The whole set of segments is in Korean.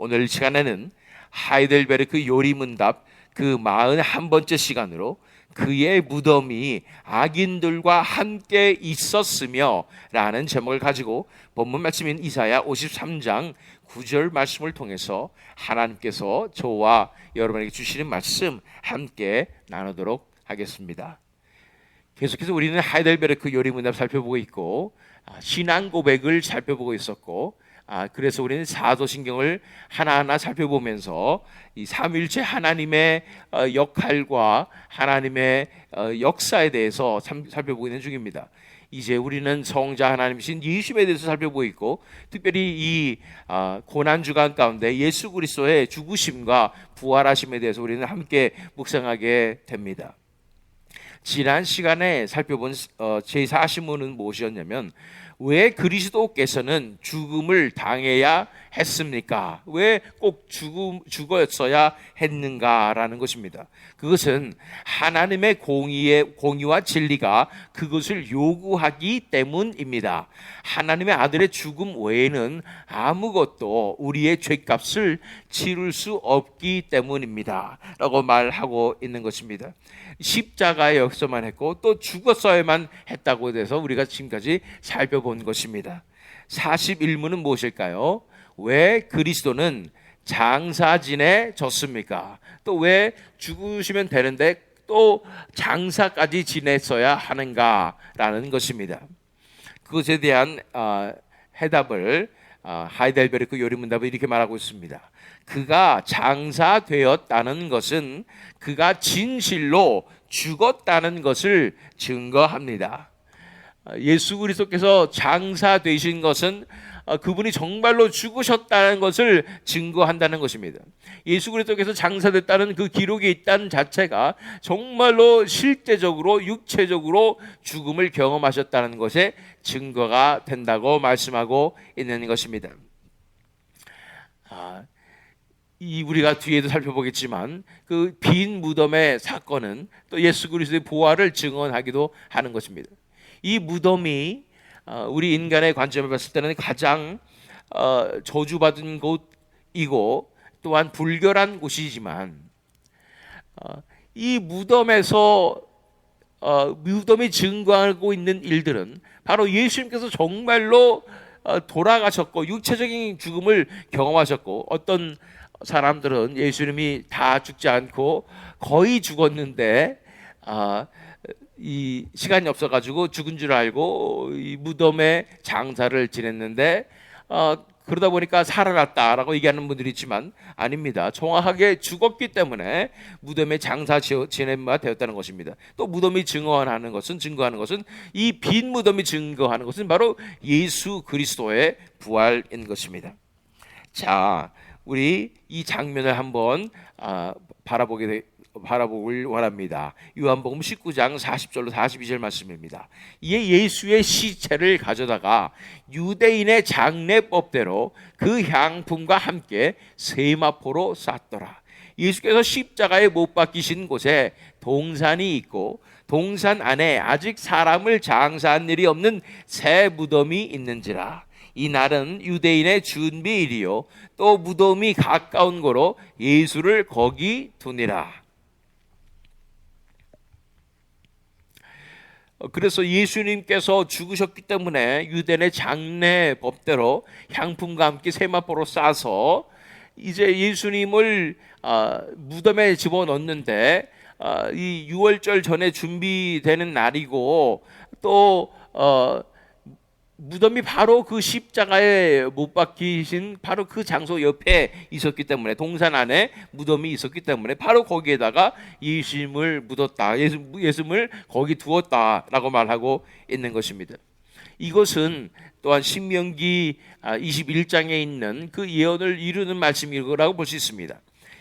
오늘 시간에는 하이델베르크 요리문답 그 41번째 시간으로 그의 무덤이 악인들과 함께 있었으며 라는 제목을 가지고 본문 말씀인 이사야 53장 9절 말씀을 통해서 하나님께서 저와 여러분에게 주시는 말씀 함께 나누도록 하겠습니다. 계속해서 우리는 하이델베르크 요리문답 살펴보고 있고 신앙 고백을 살펴보고 있었고 그래서 우리는 사도신경을 하나하나 살펴보면서 이 삼위일체 하나님의 역할과 하나님의 역사에 대해서 살펴보고 있는 중입니다. 이제 우리는 성자 하나님이신 예수님에 대해서 살펴보고 있고 특별히 이 고난주간 가운데 예수 그리스도의 죽으심과 부활하심에 대해서 우리는 함께 묵상하게 됩니다. 지난 시간에 살펴본 제40문은 무엇이었냐면 왜 그리스도께서는 죽음을 당해야 했습니까? 왜 꼭 죽었어야 했는가라는 것입니다. 그것은 하나님의 공의와 진리가 그것을 요구하기 때문입니다. 하나님의 아들의 죽음 외에는 아무것도 우리의 죄값을 치를 수 없기 때문입니다 라고 말하고 있는 것입니다. 십자가의 역사만 했고 또 죽었어야만 했다고 해서 우리가 지금까지 살펴본 것입니다. 41문은 무엇일까요? 왜 그리스도는 장사 지내졌습니까? 또 왜 죽으시면 되는데 또 장사까지 지냈어야 하는가라는 것입니다. 그것에 대한 해답을 하이델베르크 요리문답은 이렇게 말하고 있습니다. 그가 장사되었다는 것은 그가 진실로 죽었다는 것을 증거합니다. 예수 그리스도께서 장사되신 것은 그분이 정말로 죽으셨다는 것을 증거한다는 것입니다. 예수 그리스도께서 장사됐다는 그 기록이 있다는 자체가 정말로 실제적으로 육체적으로 죽음을 경험하셨다는 것에 증거가 된다고 말씀하고 있는 것입니다. 우리가 뒤에도 살펴보겠지만 그 빈 무덤의 사건은 또 예수 그리스도의 부활을 증언하기도 하는 것입니다. 이 무덤이 우리 인간의 관점을 봤을 때는 가장 저주받은 곳이고 또한 불결한 곳이지만 이 무덤에서 무덤이 증거하고 있는 일들은 바로 예수님께서 정말로 돌아가셨고 육체적인 죽음을 경험하셨고 어떤 사람들은 예수님이 다 죽지 않고 거의 죽었는데 이 시간이 없어가지고 죽은 줄 알고 이 무덤에 장사를 지냈는데 그러다 보니까 살아났다라고 얘기하는 분들이 있지만 아닙니다. 정확하게 죽었기 때문에 무덤에 장사 지낸 바 되었다는 것입니다. 또 무덤이 증거하는 것은 이 빈 무덤이 증거하는 것은 바로 예수 그리스도의 부활인 것입니다. 자, 우리 이 장면을 한번 바라보길 원합니다. 요한복음 19장 40절로 42절 말씀입니다. 이에 예수의 시체를 가져다가 유대인의 장례법대로 그 향품과 함께 세마포로 쌌더라. 예수께서 십자가에 못 박히신 곳에 동산이 있고 동산 안에 아직 사람을 장사한 일이 없는 새 무덤이 있는지라. 이 날은 유대인의 준비일이요 또 무덤이 가까운 거로 예수를 거기 두니라. 그래서 예수님께서 죽으셨기 때문에 유대인의 장례법대로 향품과 함께 세마포로 싸서 이제 예수님을 무덤에 집어넣는데 이 유월절 전에 준비되는 날이고 또 무덤이 바로 그 십자가에 못 박히신 바로 그 장소 옆에 있었기 때문에 동산 안에 무덤이 있었기 때문에 바로 거기에다가 예수님을 묻었다. 예수님을 거기 두었다라고 말하고 있는 것입니다. 이것은 또한 신명기 21장에 있는 그 예언을 이루는 말씀이라고 볼 수 있습니다.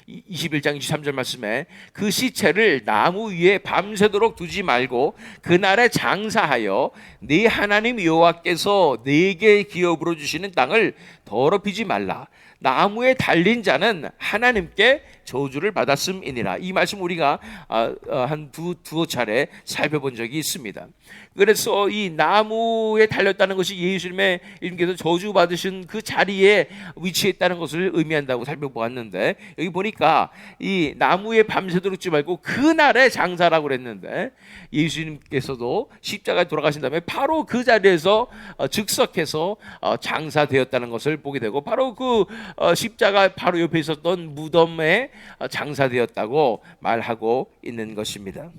21장 23절 말씀에 그 시체를 나무 위에 밤새도록 두지 말고 그날에 장사하여 네 하나님 여호와께서 네게 기업으로 주시는 땅을 더럽히지 말라. 나무에 달린 자는 하나님께 저주를 받았음이니라. 이 말씀 우리가 한 두어 차례 살펴본 적이 있습니다. 그래서 이 나무에 달렸다는 것이 예수님의 이름께서 저주 받으신 그 자리에 위치했다는 것을 의미한다고 살펴보았는데, 여기 보니까 이 나무에 밤새도록 지 말고 그날의 장사라고 그랬는데, 예수님께서도 십자가에 돌아가신 다음에 바로 그 자리에서 즉석해서 장사되었다는 것을 보게 되고, 바로 그 십자가 바로 옆에 있었던 무덤에 장사되었다고 말하고 있는 것입니다.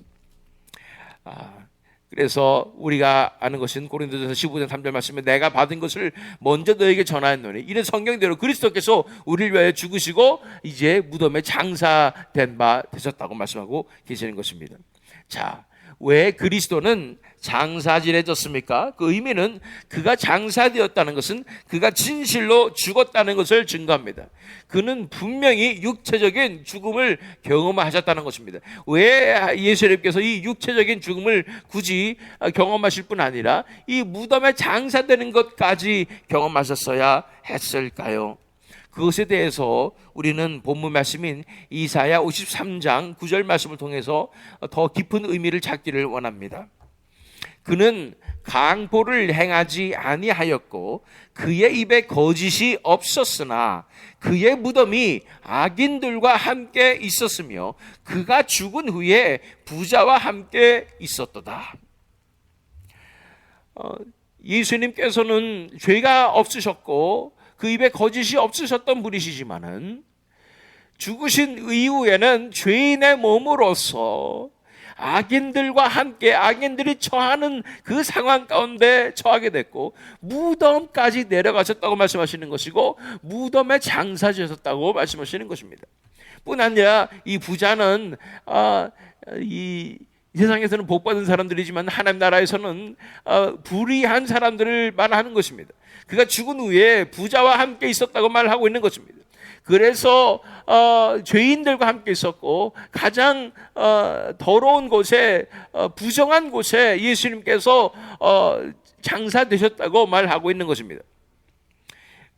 그래서 우리가 아는 것은 고린도전서 15장 3절 말씀에 내가 받은 것을 먼저 너에게 전하였노니 이는 성경대로 그리스도께서 우리를 위하여 죽으시고 이제 무덤에 장사된 바 되셨다고 말씀하고 계시는 것입니다. 자, 왜 그리스도는 장사지내졌습니까? 그 의미는 그가 장사되었다는 것은 그가 진실로 죽었다는 것을 증거합니다. 그는 분명히 육체적인 죽음을 경험하셨다는 것입니다. 왜 예수님께서 이 육체적인 죽음을 굳이 경험하실 뿐 아니라 이 무덤에 장사되는 것까지 경험하셨어야 했을까요? 그것에 대해서 우리는 본문 말씀인 이사야 53장 9절 말씀을 통해서 더 깊은 의미를 찾기를 원합니다. 그는 강포를 행하지 아니하였고 그의 입에 거짓이 없었으나 그의 무덤이 악인들과 함께 있었으며 그가 죽은 후에 부자와 함께 있었도다. 예수님께서는 죄가 없으셨고 그 입에 거짓이 없으셨던 분이시지만은 죽으신 이후에는 죄인의 몸으로서 악인들과 함께 악인들이 처하는 그 상황 가운데 처하게 됐고 무덤까지 내려가셨다고 말씀하시는 것이고 무덤에 장사지셨다고 말씀하시는 것입니다. 뿐 아니라 이 부자는 이 세상에서는 복받은 사람들이지만 하나님 나라에서는 불의한 사람들을 말하는 것입니다. 그가 죽은 후에 부자와 함께 있었다고 말하고 있는 것입니다. 그래서 죄인들과 함께 있었고 가장 더러운 곳에 부정한 곳에 예수님께서 장사되셨다고 말하고 있는 것입니다.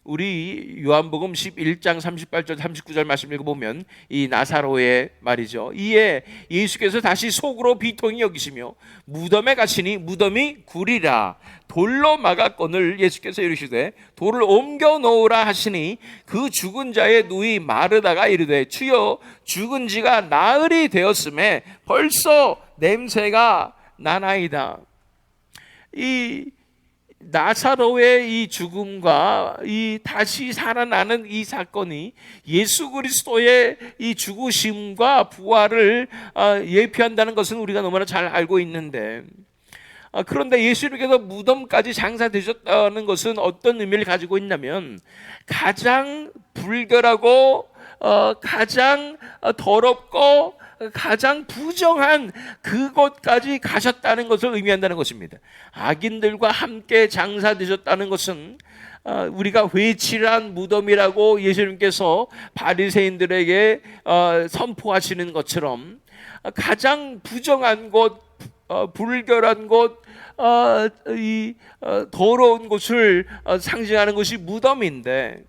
우리 요한복음 11장 38절 39절 말씀 읽어보면 이 나사로의 말이죠. 이에 예수께서 다시 속으로 비통히 여기시며 무덤에 가시니 무덤이 구리라 돌로 막았거늘 예수께서 이르시되 돌을 옮겨 놓으라 하시니 그 죽은 자의 누이 마르다가 이르되 주여 죽은 지가 나흘이 되었음에 벌써 냄새가 나나이다. 이 나사로의 이 죽음과 이 다시 살아나는 이 사건이 예수 그리스도의 이 죽으심과 부활을 예표한다는 것은 우리가 너무나 잘 알고 있는데, 그런데 예수님께서 무덤까지 장사되셨다는 것은 어떤 의미를 가지고 있냐면 가장 불결하고 가장 더럽고 가장 부정한 그곳까지 가셨다는 것을 의미한다는 것입니다. 악인들과 함께 장사되셨다는 것은 우리가 회칠한 무덤이라고 예수님께서 바리새인들에게 선포하시는 것처럼 가장 부정한 곳, 불결한 곳, 이 더러운 곳을 상징하는 것이 무덤인데,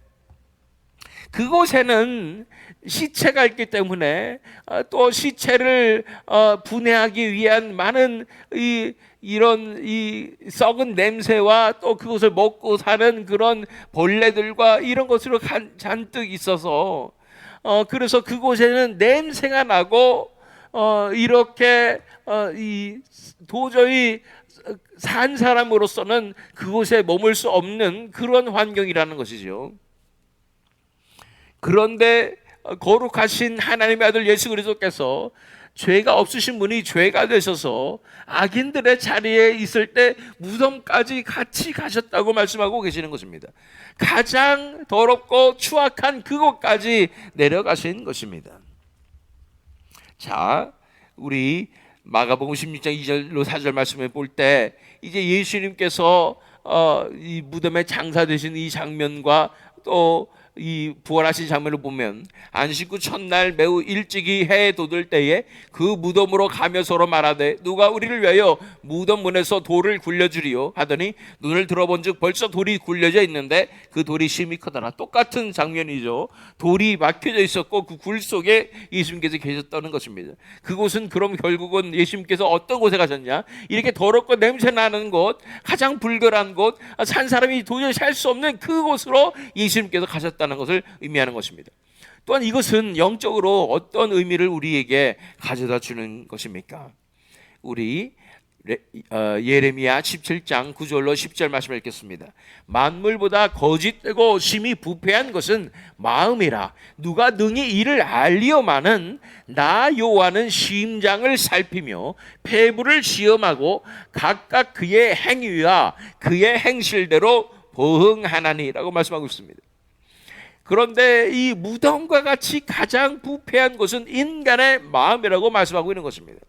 그곳에는 시체가 있기 때문에 또 시체를 분해하기 위한 많은 이런 썩은 냄새와 또 그것을 먹고 사는 그런 벌레들과 이런 것으로 잔뜩 있어서 그래서 그곳에는 냄새가 나고 이렇게 도저히 산 사람으로서는 그곳에 머물 수 없는 그런 환경이라는 것이죠. 그런데 거룩하신 하나님의 아들 예수 그리스도께서 죄가 없으신 분이 죄가 되셔서 악인들의 자리에 있을 때 무덤까지 같이 가셨다고 말씀하고 계시는 것입니다. 가장 더럽고 추악한 그곳까지 내려가신 것입니다. 자, 우리 마가복음 16장 2절로 4절 말씀을 볼 때 이제 예수님께서 이 무덤에 장사되신 이 장면과 또 이 부활하신 장면을 보면 안식 후 첫날 매우 일찍이 해 돋을 때에 그 무덤으로 가며 서로 말하되 누가 우리를 위하여 무덤 문에서 돌을 굴려주리요 하더니 눈을 들어본즉 벌써 돌이 굴려져 있는데 그 돌이 심히 크더라. 똑같은 장면이죠. 돌이 막혀져 있었고 그 굴 속에 예수님께서 계셨다는 것입니다. 그곳은 그럼 결국은 예수님께서 어떤 곳에 가셨냐? 이렇게 더럽고 냄새 나는 곳, 가장 불결한 곳, 산 사람이 도저히 살 수 없는 그곳으로 예수님께서 가셨다는 것을 의미하는 것입니다. 또한 이것은 영적으로 어떤 의미를 우리에게 가져다 주는 것입니까? 우리 예레미야 17장 9절로 10절 말씀을 읽겠습니다. 만물보다 거짓되고 심히 부패한 것은 마음이라. 누가 능히 이를 알리오마는 나 여호와는 심장을 살피며 폐부를 시험하고 각각 그의 행위와 그의 행실대로 보응하나니라고 말씀하고 있습니다. 그런데 이 무덤과 같이 가장 부패한 것은 인간의 마음이라고 말씀하고 있는 것입니다.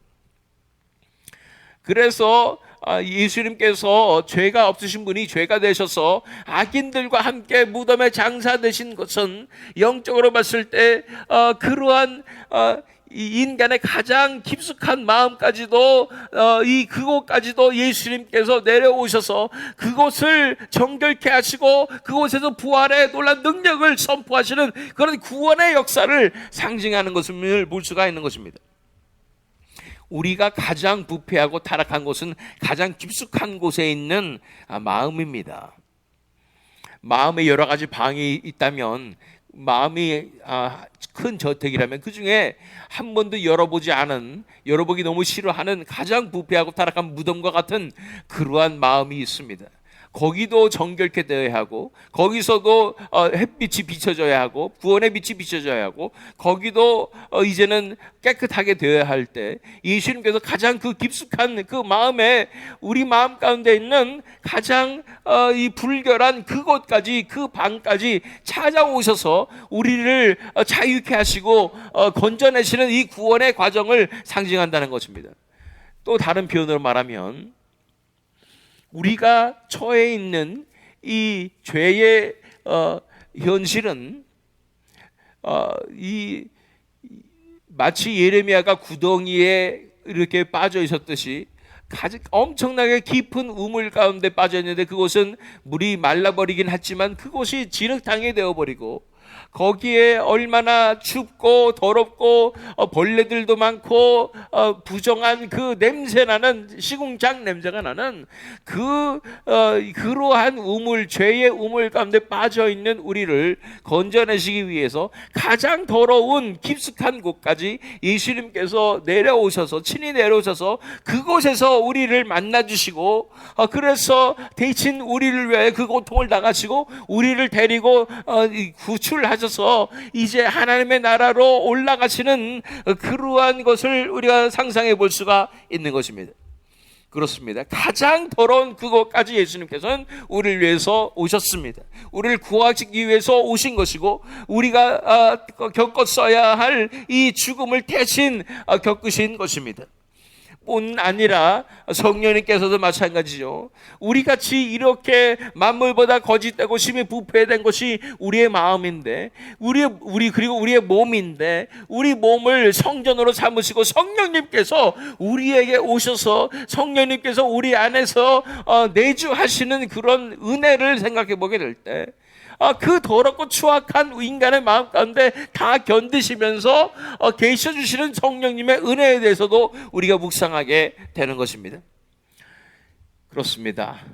그래서 예수님께서 죄가 없으신 분이 죄가 되셔서 악인들과 함께 무덤에 장사되신 것은 영적으로 봤을 때 그러한 이 인간의 가장 깊숙한 마음까지도 그곳까지도 예수님께서 내려오셔서 그곳을 정결케 하시고 그곳에서 부활의 놀라운 능력을 선포하시는 그런 구원의 역사를 상징하는 것을 볼 수가 있는 것입니다. 우리가 가장 부패하고 타락한 곳은 가장 깊숙한 곳에 있는 마음입니다. 마음에 여러 가지 방이 있다면, 마음이 큰 저택이라면 그 중에 한 번도 열어보지 않은, 열어보기 너무 싫어하는 가장 부패하고 타락한 무덤과 같은 그러한 마음이 있습니다. 거기도 정결케 되어야 하고, 거기서도 햇빛이 비춰져야 하고, 구원의 빛이 비춰져야 하고, 거기도 이제는 깨끗하게 되어야 할 때 예수님께서 가장 그 깊숙한 그 마음에, 우리 마음 가운데 있는 가장 이 불결한 그곳까지, 그 방까지 찾아오셔서 우리를 자유케 하시고 건져내시는 이 구원의 과정을 상징한다는 것입니다. 또 다른 표현으로 말하면 우리가 처해 있는 이 죄의 현실은 마치 예레미야가 구덩이에 이렇게 빠져 있었듯이 엄청나게 깊은 우물 가운데 빠져 있는데 그곳은 물이 말라버리긴 했지만 그곳이 진흙탕이 되어버리고 거기에 얼마나 춥고 더럽고 벌레들도 많고 부정한 그 냄새나는 시궁창 냄새가 나는 그러한 우물, 죄의 우물 가운데 빠져있는 우리를 건져내시기 위해서 가장 더러운 깊숙한 곳까지 예수님께서 내려오셔서, 친히 내려오셔서 그곳에서 우리를 만나주시고 그래서 대신 우리를 위해 그 고통을 당하시고 우리를 데리고 구출하셔서 이제 하나님의 나라로 올라가시는 그러한 것을 우리가 상상해 볼 수가 있는 것입니다. 그렇습니다. 가장 더러운 그것까지 예수님께서는 우리를 위해서 오셨습니다. 우리를 구하기 위해서 오신 것이고 우리가 겪었어야 할 이 죽음을 대신 겪으신 것입니다. 뿐 아니라 성령님께서도 마찬가지죠. 우리같이 이렇게 만물보다 거짓되고 심히 부패된 것이 우리의 마음인데, 그리고 우리의 몸인데, 우리 몸을 성전으로 삼으시고 성령님께서 우리에게 오셔서 성령님께서 우리 안에서 내주하시는 그런 은혜를 생각해 보게 될 때, 그 더럽고 추악한 인간의 마음 가운데 다 견디시면서 계셔주시는 성령님의 은혜에 대해서도 우리가 묵상하게 되는 것입니다. 그렇습니다.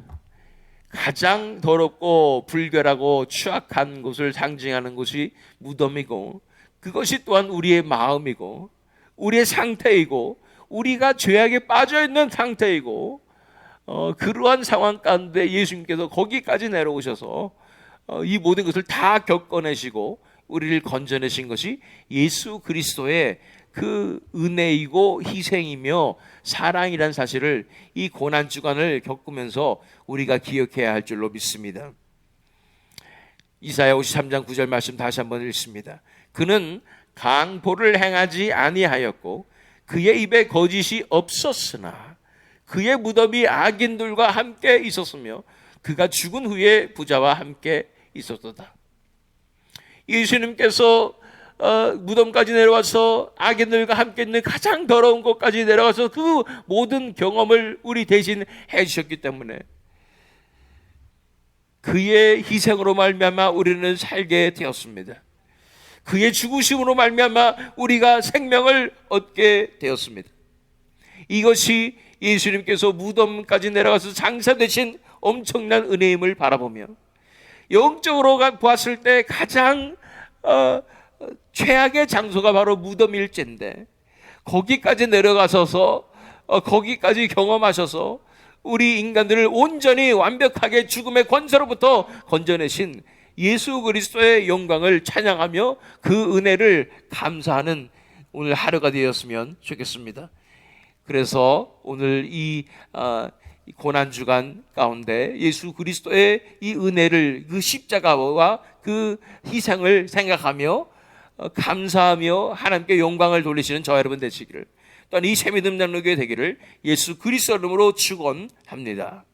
가장 더럽고 불결하고 추악한 곳을 상징하는 것이 무덤이고, 그것이 또한 우리의 마음이고 우리의 상태이고 우리가 죄악에 빠져있는 상태이고, 그러한 상황 가운데 예수님께서 거기까지 내려오셔서 이 모든 것을 다 겪어내시고 우리를 건져내신 것이 예수 그리스도의 그 은혜이고 희생이며 사랑이라는 사실을 이 고난주간을 겪으면서 우리가 기억해야 할 줄로 믿습니다. 이사야 53장 9절 말씀 다시 한번 읽습니다. 그는 강포를 행하지 아니하였고 그의 입에 거짓이 없었으나 그의 무덤이 악인들과 함께 있었으며 그가 죽은 후에 부자와 함께 있었도다. 예수님께서 무덤까지 내려와서 악인들과 함께 있는 가장 더러운 곳까지 내려가서 그 모든 경험을 우리 대신 해주셨기 때문에 그의 희생으로 말미암아 우리는 살게 되었습니다. 그의 죽으심으로 말미암아 우리가 생명을 얻게 되었습니다. 이것이 예수님께서 무덤까지 내려가서 장사되신 엄청난 은혜임을 바라보며 영적으로 보았을 때 가장 최악의 장소가 바로 무덤일지인데 거기까지 내려가셔서 거기까지 경험하셔서 우리 인간들을 온전히 완벽하게 죽음의 권세로부터 건져내신 예수 그리스도의 영광을 찬양하며 그 은혜를 감사하는 오늘 하루가 되었으면 좋겠습니다. 그래서 오늘 이 고난주간 가운데 예수 그리스도의 이 은혜를, 그 십자가와 그 희생을 생각하며 감사하며 하나님께 영광을 돌리시는 저와 여러분 되시기를, 또한 이 새믿음 나누게 되기를 예수 그리스도 이름으로 축원합니다.